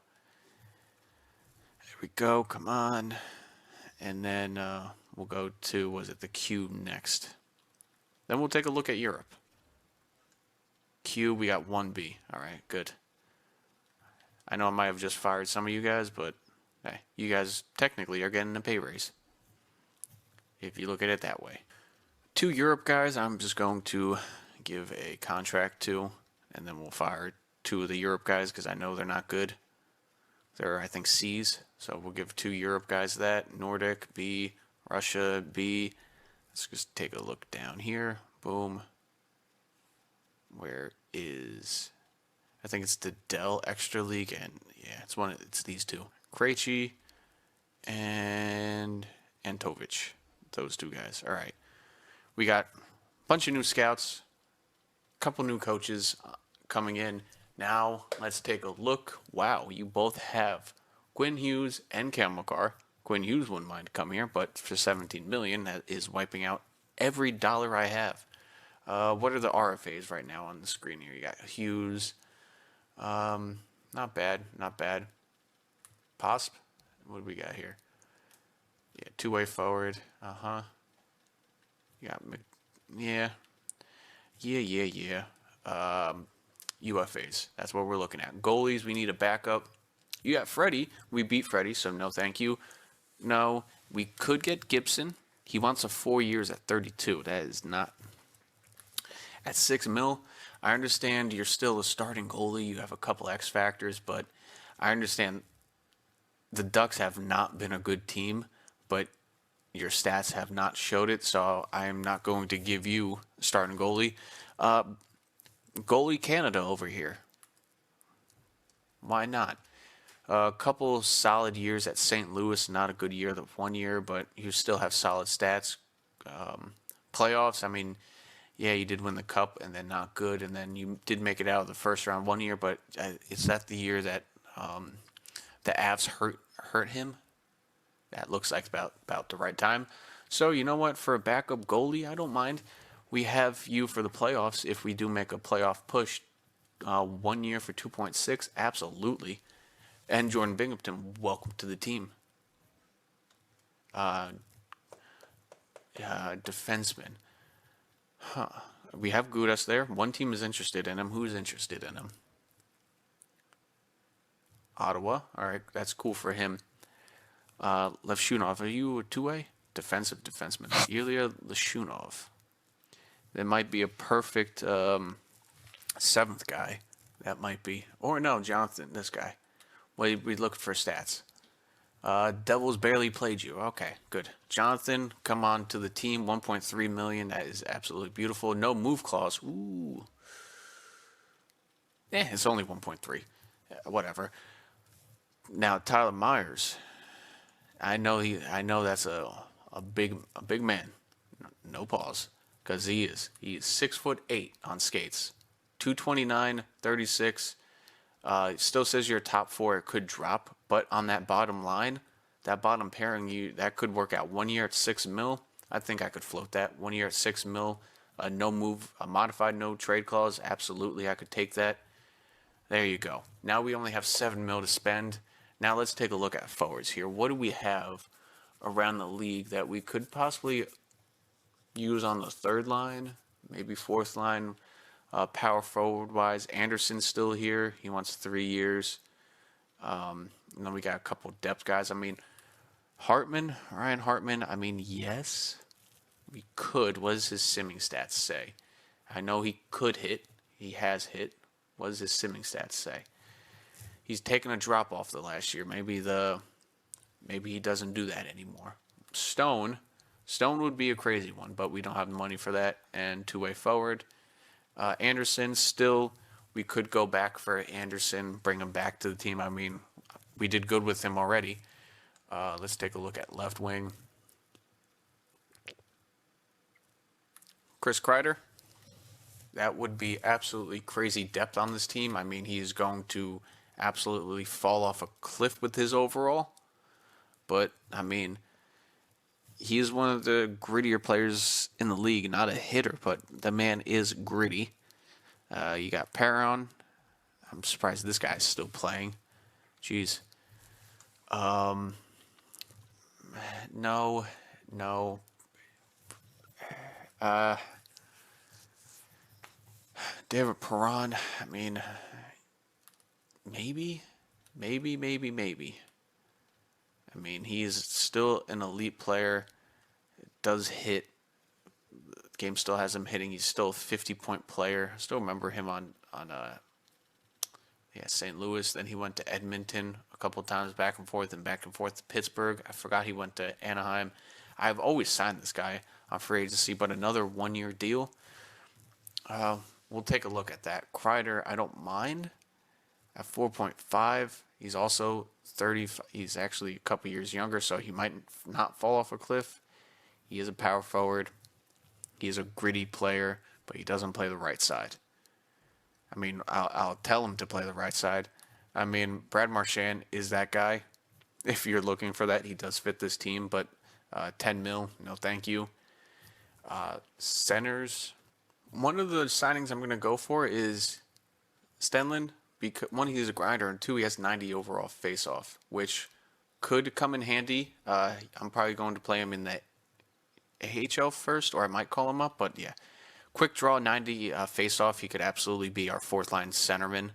There we go. Come on. And then we'll go to, was it the Q next? Then we'll take a look at Europe. Q, we got 1B. All right, good. I know I might have just fired some of you guys, but hey, you guys technically are getting a pay raise, if you look at it that way. 2 Europe guys, I'm just going to give a contract to, and then we'll fire 2 of the Europe guys because I know they're not good. They're, I think, C's, so we'll give 2 Europe guys that. Nordic, B. Russia, B. Let's just take a look down here. Boom. Where is... I think it's the Dell Extra League, and yeah, it's these 2. Krejci and Antovic. Those 2 guys. All right. We got a bunch of new scouts, a couple new coaches coming in. Now, let's take a look. Wow, you both have Quinn Hughes and Cam Makar. Quinn Hughes wouldn't mind to come here, but for $17 million, that is wiping out every dollar I have. What are the RFAs right now on the screen here? You got Hughes. Not bad, not bad. Posp, what do we got here? Yeah, 2-way forward. You got, yeah. UFAs, that's what we're looking at. Goalies, we need a backup. You got Freddie. We beat Freddie, so no thank you. No, we could get Gibson. He wants a 4 years at 32. That is not... At $6 million, I understand you're still a starting goalie. You have a couple X factors, but I understand the Ducks have not been a good team, but your stats have not showed it, so I am not going to give you starting goalie. Goalie Canada over here. Why not? A couple solid years at St. Louis, not a good year the 1 year, but you still have solid stats. Playoffs, I mean... Yeah, you did win the cup, and then not good, and then you did make it out of the first round 1 year, but is that the year that the Avs hurt him? That looks like about the right time. So, you know what? For a backup goalie, I don't mind. We have you for the playoffs if we do make a playoff push. 1 year for 2.6, absolutely. And Jordan Binghamton, welcome to the team. Defenseman. Huh. We have Gudas there. One team is interested in him. Who's interested in him? Ottawa. All right, that's cool for him. Levshunov, are you a 2-way? Defensive defenseman. Ilya Leshunov. That might be a perfect 7th guy. That might be. Or no, Jonathan, this guy. We look for stats. Devils barely played you. Okay, good. Jonathan, come on to the team. 1.3 million. That is absolutely beautiful. No move clause. Ooh. It's only 1.3. Whatever. Now Tyler Myers. I know that's a big man. No pause, because he is 6'8" on skates. 229, 36. It still says you're top 4. It could drop, but on that bottom line, that bottom pairing, that could work out. 1 year at $6 million. I think I could float that. 1 year at $6 million. No move, a modified no trade clause. Absolutely, I could take that. There you go. Now we only have $7 million to spend. Now let's take a look at forwards here. What do we have around the league that we could possibly use on the 3rd line, maybe 4th line? Power forward wise, Anderson's still here. He wants 3 years. And then we got a couple depth guys. I mean, Ryan Hartman. I mean, yes, we could. What does his simming stats say? I know he could hit. He has hit. What does his simming stats say? He's taken a drop off the last year. Maybe he doesn't do that anymore. Stone would be a crazy one, but we don't have the money for that. And 2-way forward. Anderson, still, we could go back for Anderson, bring him back to the team. I mean, we did good with him already. Let's take a look at left wing. Chris Kreider. That would be absolutely crazy depth on this team. I mean, he's going to absolutely fall off a cliff with his overall. But, I mean, he is one of the grittier players in the league. Not a hitter, but the man is gritty. You got Perron. I'm surprised this guy's still playing. Jeez. No, no. David Perron. I mean, maybe. I mean, he's still an elite player. Does hit. The game still has him hitting. He's still a 50-point player. I still remember him on St. Louis. Then he went to Edmonton a couple of times, back and forth to Pittsburgh. I forgot he went to Anaheim. I've always signed this guy on free agency, but another one-year deal. We'll take a look at that. Kreider, I don't mind. At 4.5, he's also 30. He's actually a couple years younger, so he might not fall off a cliff. He is a power forward. He is a gritty player, but he doesn't play the right side. I mean, I'll tell him to play the right side. I mean, Brad Marchand is that guy. If you're looking for that, he does fit this team, but 10 mil, no thank you. Centers, one of the signings I'm going to go for is Stanley, because one, he's a grinder, and two, he has 90 overall face-off, which could come in handy. I'm probably going to play him in the AHL first, or I might call him up, but yeah. Quick draw, 90 face-off. He could absolutely be our fourth-line centerman.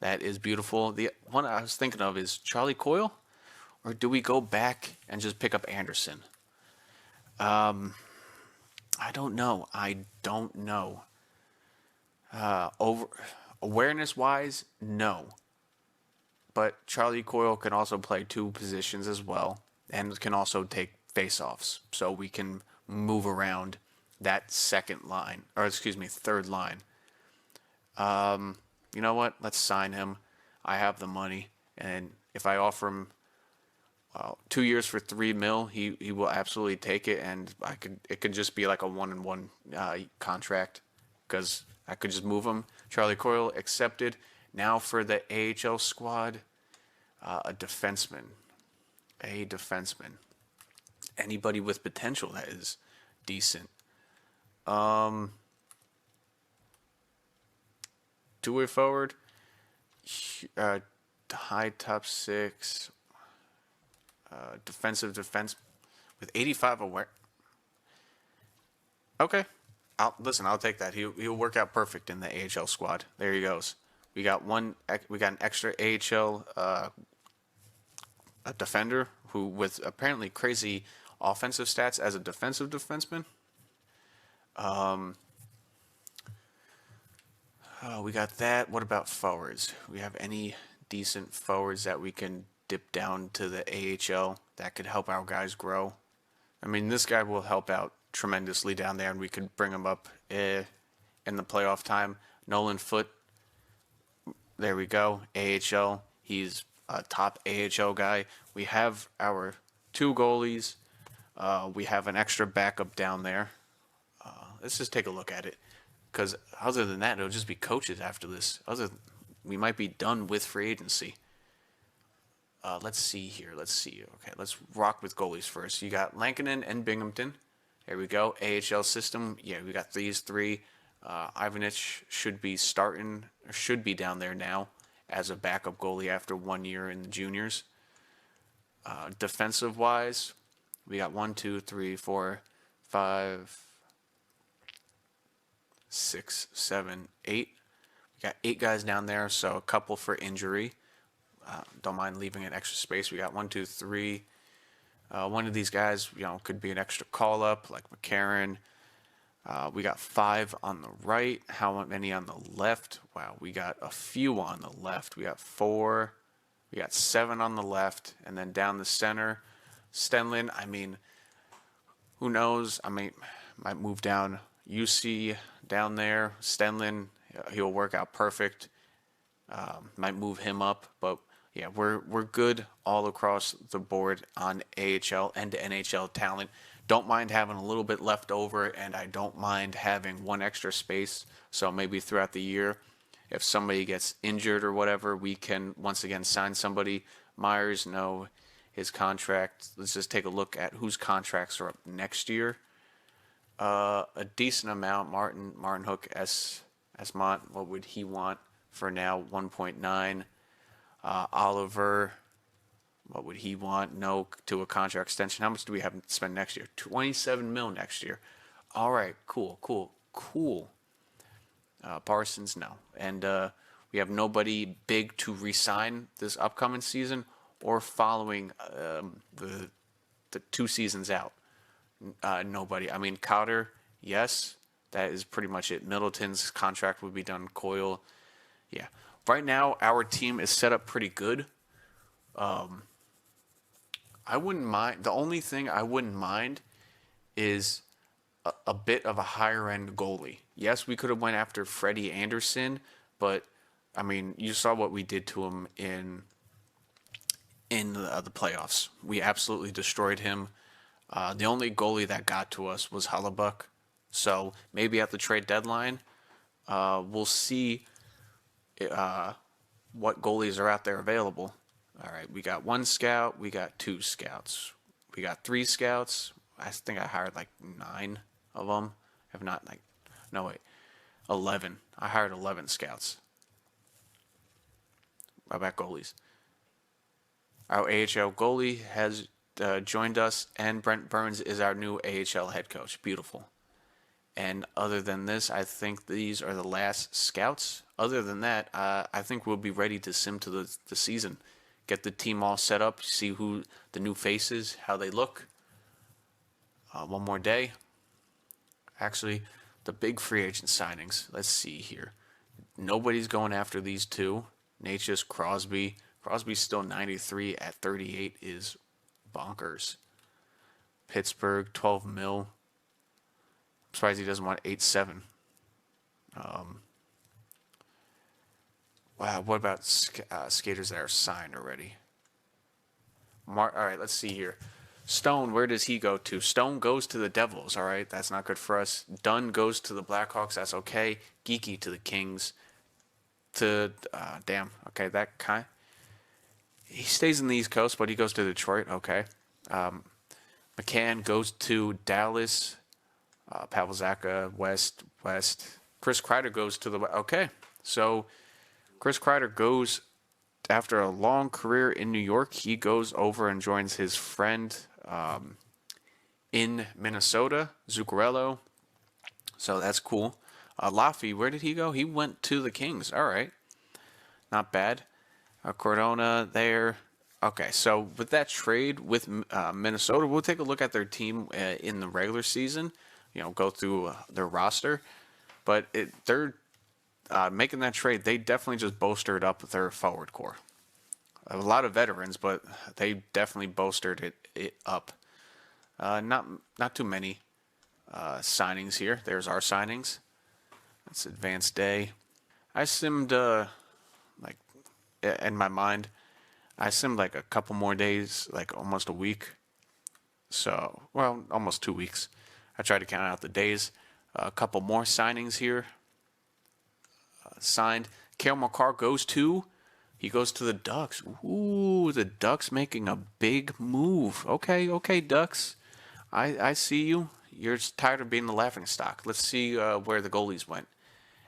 That is beautiful. The one I was thinking of is Charlie Coyle, or do we go back and just pick up Anderson? I don't know. Over awareness-wise, no. But Charlie Coyle can also play two positions as well, and can also take face-offs, so we can move around that third line. You know what? Let's sign him. I have the money, and if I offer him 2 years for $3 million, he will absolutely take it, and it could just be like a 1-and-1 contract, because I could just move him. Charlie Coyle accepted. Now for the AHL squad, a defenseman. Anybody with potential that is decent. Two-way forward, high top six, defensive defense with 85 aware. Okay, I'll take that. He'll work out perfect in the AHL squad. There he goes. We got an extra AHL a defender who with apparently crazy offensive stats as a defensive defenseman. We got that. What about forwards? We have any decent forwards that we can dip down to the AHL that could help our guys grow? I mean, this guy will help out tremendously down there, and we could bring him up in the playoff time. Nolan Foote. There we go. AHL. He's a top AHL guy. We have our two goalies. We have an extra backup down there. Let's just take a look at it. Because other than that, it'll just be coaches after this. We might be done with free agency. Let's see here. Okay, let's rock with goalies first. You got Lankinen and Binghamton. There we go. AHL system. Yeah, we got these three. Ivanich should be down there now as a backup goalie after 1 year in the juniors. Defensive wise, we got 1, 2, 3, 4, 5, 6, 7, 8. We got 8 guys down there, so a couple for injury. Don't mind leaving an extra space. We got 1, 2, 3. One of these guys, could be an extra call up, like McCarron. We got 5 on the right. How many on the left? Wow, we got a few on the left. We got 4. We got 7 on the left, and then down the center, Stenlin. I mean, who knows? I might move down UC down there. Stenlin, he'll work out perfect. Might move him up, but yeah, we're good all across the board on AHL and NHL talent. Don't mind having a little bit left over, and I don't mind having one extra space. So maybe throughout the year, if somebody gets injured or whatever, we can once again sign somebody. Myers, no, his contract. Let's just take a look at whose contracts are up next year. A decent amount. Martin Hook, Esmont. What would he want for now? 1.9. Oliver. What would he want? No, to a contract extension. How much do we have to spend next year? 27 mil next year. All right, cool. Parsons, no. And we have nobody big to re-sign this upcoming season or following the 2 seasons out. Nobody. I mean, Cotter, yes. That is pretty much it. Middleton's contract would be done. Coyle, yeah. Right now, our team is set up pretty good. I wouldn't mind. The only thing I wouldn't mind is a bit of a higher end goalie. Yes, we could have went after Freddie Anderson, but I mean, you saw what we did to him in the playoffs. We absolutely destroyed him. The only goalie that got to us was Hellebuck. So maybe at the trade deadline, we'll see what goalies are out there available. All right, we got 1 scout, we got 2 scouts, we got 3 scouts. I think I hired like 9 of them. If not, 11. I hired 11 scouts. How about goalies? Our AHL goalie has joined us, and Brent Burns is our new AHL head coach. Beautiful. And other than this, I think these are the last scouts. Other than that, I think we'll be ready to sim to the season. Get the team all set up, see who the new faces, how they look. One more day. Actually, the big free agent signings. Let's see here. Nobody's going after these 2. Natchez, Crosby. Crosby's still 93 at 38 is bonkers. Pittsburgh, 12 mil. I'm surprised he doesn't want 8.7. Wow, what about skaters that are signed already? All right, let's see here. Stone, where does he go to? Stone goes to the Devils, all right? That's not good for us. Dunn goes to the Blackhawks. That's okay. Geeky to the Kings. Damn. Okay, that kind. He stays in the East Coast, but he goes to Detroit. Okay. McCann goes to Dallas. Pavel Zacha, West. Chris Kreider goes to the... Okay, so Chris Kreider goes... After a long career in New York, he goes over and joins his friend in Minnesota, Zuccarello. So that's cool. Laffy, where did he go? He went to the Kings. All right. Not bad. Cordona there. Okay, so with that trade with Minnesota, we'll take a look at their team in the regular season. Go through their roster. But they're making that trade. They definitely just bolstered up their forward core. A lot of veterans, but they definitely bolstered it up. Not too many signings here. There's our signings. It's advanced day. I simmed in my mind. I simmed like a couple more days, like almost a week. So, well, almost 2 weeks. I tried to count out the days. A couple more signings here. Signed. Cale Makar goes to the Ducks. Ooh, the Ducks making a big move. Okay, Ducks. I see you. You're tired of being the laughingstock. Let's see where the goalies went.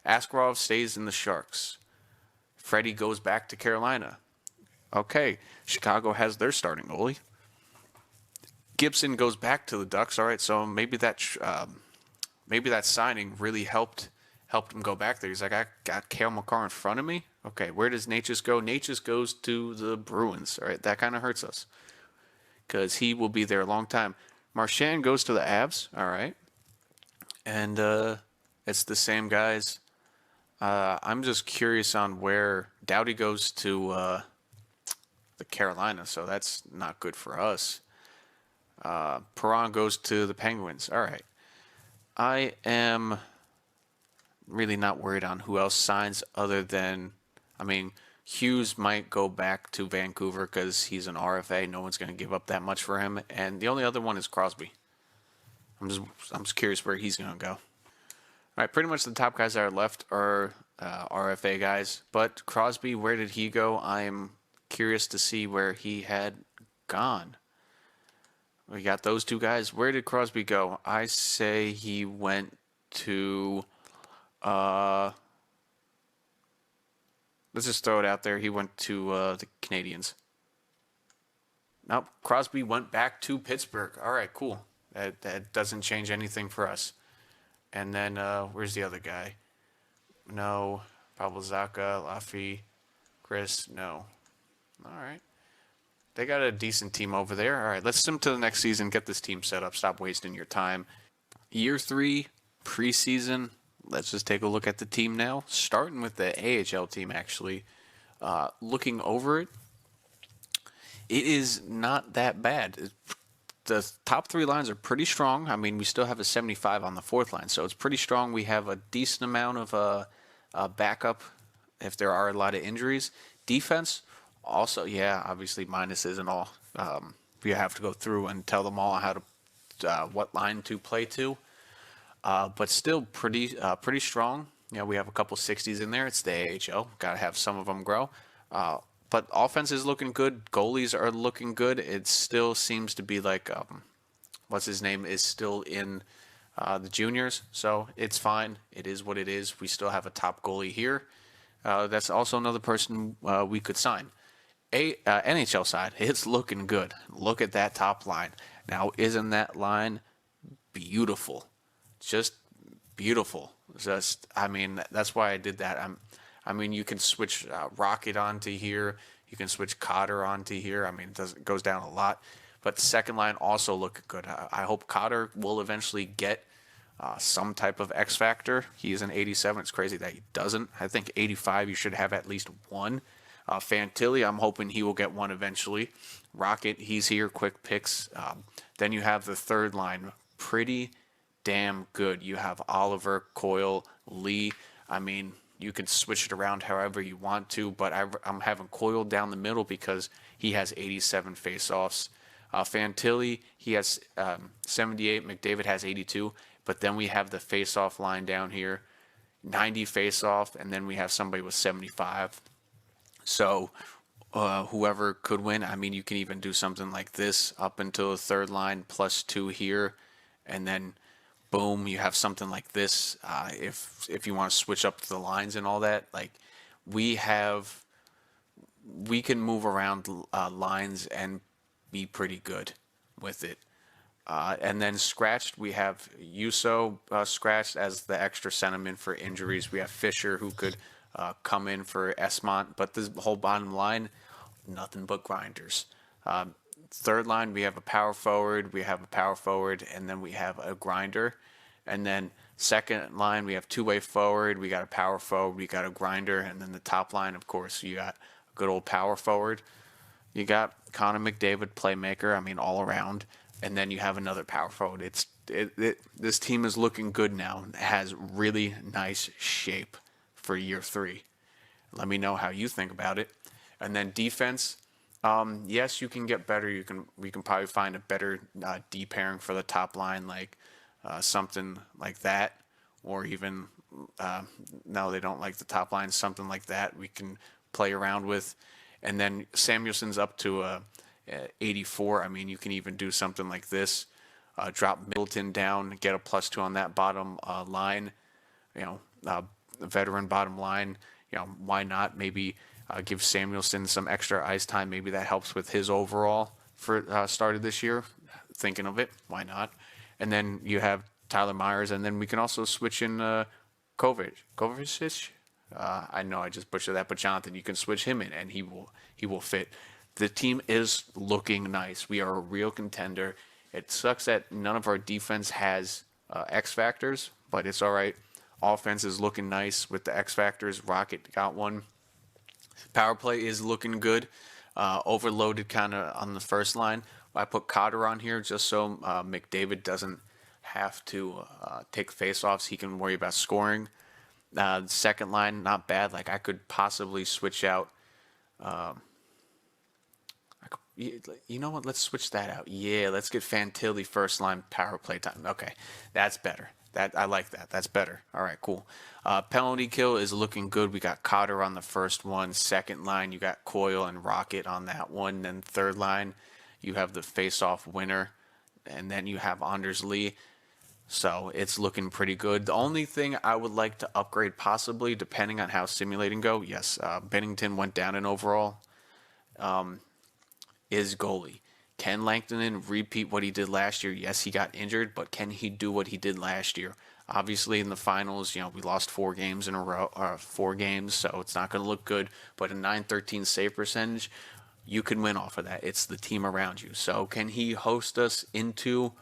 Askarov stays in the Sharks. Freddie goes back to Carolina. Okay, Chicago has their starting goalie. Gibson goes back to the Ducks. All right, so maybe that signing really helped him go back there. He's like, I got Cale Makar in front of me. Okay, where does Natchez go? Natchez goes to the Bruins. All right, that kind of hurts us because he will be there a long time. Marchand goes to the Avs. All right, and it's the same guys. I'm just curious on where Doughty goes to the Carolina, so that's not good for us. Perron goes to the Penguins. All right. I am really not worried on who else signs other than, Hughes might go back to Vancouver because he's an RFA. No one's going to give up that much for him. And the only other one is Crosby. I'm just curious where he's going to go. All right, pretty much the top guys that are left are RFA guys. But Crosby, where did he go? I'm curious to see where he had gone. We got those two guys. Where did Crosby go? I say he went to. Let's just throw it out there. He went to the Canadiens. Nope. Crosby went back to Pittsburgh. All right, cool. That doesn't change anything for us. And then where's the other guy? No. Pablo Zacha, Laffy, Chris. No. All right. They got a decent team over there. All right, let's send them to the next season. Get this team set up. Stop wasting your time. Year 3, preseason. Let's just take a look at the team now. Starting with the AHL team, actually. Looking over it, it is not that bad. The top 3 lines are pretty strong. I mean, we still have a 75 on the 4th line, so it's pretty strong. We have a decent amount of backup if there are a lot of injuries. Defense, also, yeah, obviously minuses and all. You have to go through and tell them all how to what line to play to. But still pretty strong. You know, we have a couple 60s in there. It's the AHL. Got to have some of them grow. But offense is looking good. Goalies are looking good. It still seems to be like, what's his name is still in the juniors. So it's fine. It is what it is. We still have a top goalie here. That's also another person we could sign. NHL side, it's looking good. Look at that top line. Now, isn't that line beautiful? Just beautiful. Just, I mean, that's why I did that. I mean, you can switch Rocket onto here. You can switch Cotter onto here. I mean, it goes down a lot. But the second line also look good. I hope Cotter will eventually get some type of X factor. He is an 87. It's crazy that he doesn't. I think 85, you should have at least one. Fantilli, I'm hoping he will get one eventually. Rocket, he's here. Quick picks. Then you have the third line. Pretty damn good. You have Oliver, Coyle, Lee. I mean, you can switch it around however you want to, but I'm having Coyle down the middle because he has 87 faceoffs. Fantilli, he has 78. McDavid has 82. But then we have the faceoff line down here, 90 faceoff, and then we have somebody with 75. So whoever could win, I mean, you can even do something like this up until the third line, +2 here, and then boom, you have something like this. If you want to switch up the lines and all that, like we can move around lines and be pretty good with it. And then scratched, we have Yuso scratched as the extra sentiment for injuries. We have Fisher who could come in for Esmont, but the whole bottom line, nothing but grinders. Third line, we have a power forward, and then we have a grinder. And then second line, we have two-way forward, we got a power forward, we got a grinder, and then the top line, of course, you got a good old power forward. You got Connor McDavid, playmaker, I mean, all around. And then you have another power forward. This team is looking good now. It has really nice shape for year 3. Let me know how you think about it. And then defense, yes, you can get better. We can probably find a better D pairing for the top line, like something like that, or even no, they don't like the top line. Something like that we can play around with. And then Samuelson's up to 84. I mean, you can even do something like this. Drop Middleton down, get a +2 on that bottom line. You know, veteran bottom line. You know, why not? Maybe give Samuelson some extra ice time. Maybe that helps with his overall for start of this year. Thinking of it, why not? And then you have Tyler Myers, and then we can also switch in Kovacic. I know I just butchered that, but Jonathan, you can switch him in, and he will fit. The team is looking nice. We are a real contender. It sucks that none of our defense has X factors, but it's all right. Offense is looking nice with the X factors. Rocket got one. Power play is looking good. Overloaded kind of on the first line. I put Cotter on here just so McDavid doesn't have to take faceoffs. He can worry about scoring. The second line, not bad. Like I could possibly switch out. You know what? Let's switch that out. Yeah, let's get Fantilli first line power play time. Okay, that's better. I like that. That's better. All right, cool. Penalty kill is looking good. We got Cotter on the first one. Second line, you got Coyle and Rocket on that one. Then third line, you have the face-off winner, and then you have Anders Lee. So it's looking pretty good. The only thing I would like to upgrade, possibly, depending on how simulating go, yes, Bennington went down in overall, is goalie. Can Langton repeat what he did last year? Yes, he got injured, but can he do what he did last year? Obviously, in the finals, we lost 4 games in a row, 4 games, so it's not going to look good. But a 913 save percentage, you can win off of that. It's the team around you. So can he host us into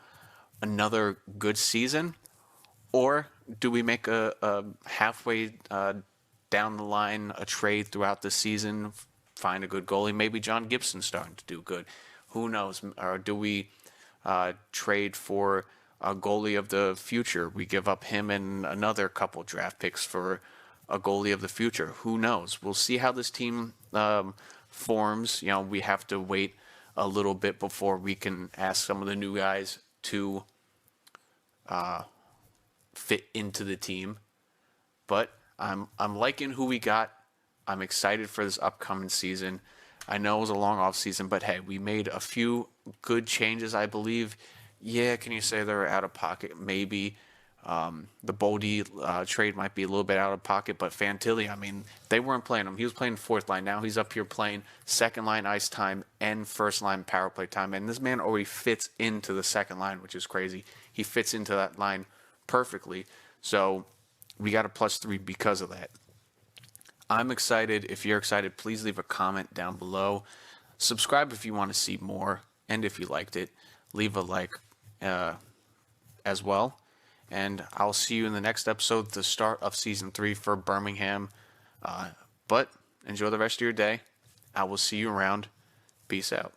another good season? Or do we make a halfway down the line a trade throughout the season, find a good goalie? Maybe John Gibson's starting to do good. Who knows? Or do we trade for a goalie of the future? We give up him and another couple draft picks for a goalie of the future. Who knows? We'll see how this team forms. We have to wait a little bit before we can ask some of the new guys to fit into the team. But I'm liking who we got. I'm excited for this upcoming season. I know it was a long off season, but hey, we made a few good changes, I believe. Yeah, can you say they're out of pocket? Maybe. The Boldy trade might be a little bit out of pocket, but Fantilli, I mean, they weren't playing him. He was playing fourth line. Now he's up here playing second line ice time and first line power play time. And this man already fits into the second line, which is crazy. He fits into that line perfectly. So we got a +3 because of that. I'm excited. If you're excited, please leave a comment down below. Subscribe if you want to see more. And if you liked it, leave a like as well. And I'll see you in the next episode, the start of Season 3 for Birmingham. But enjoy the rest of your day. I will see you around. Peace out.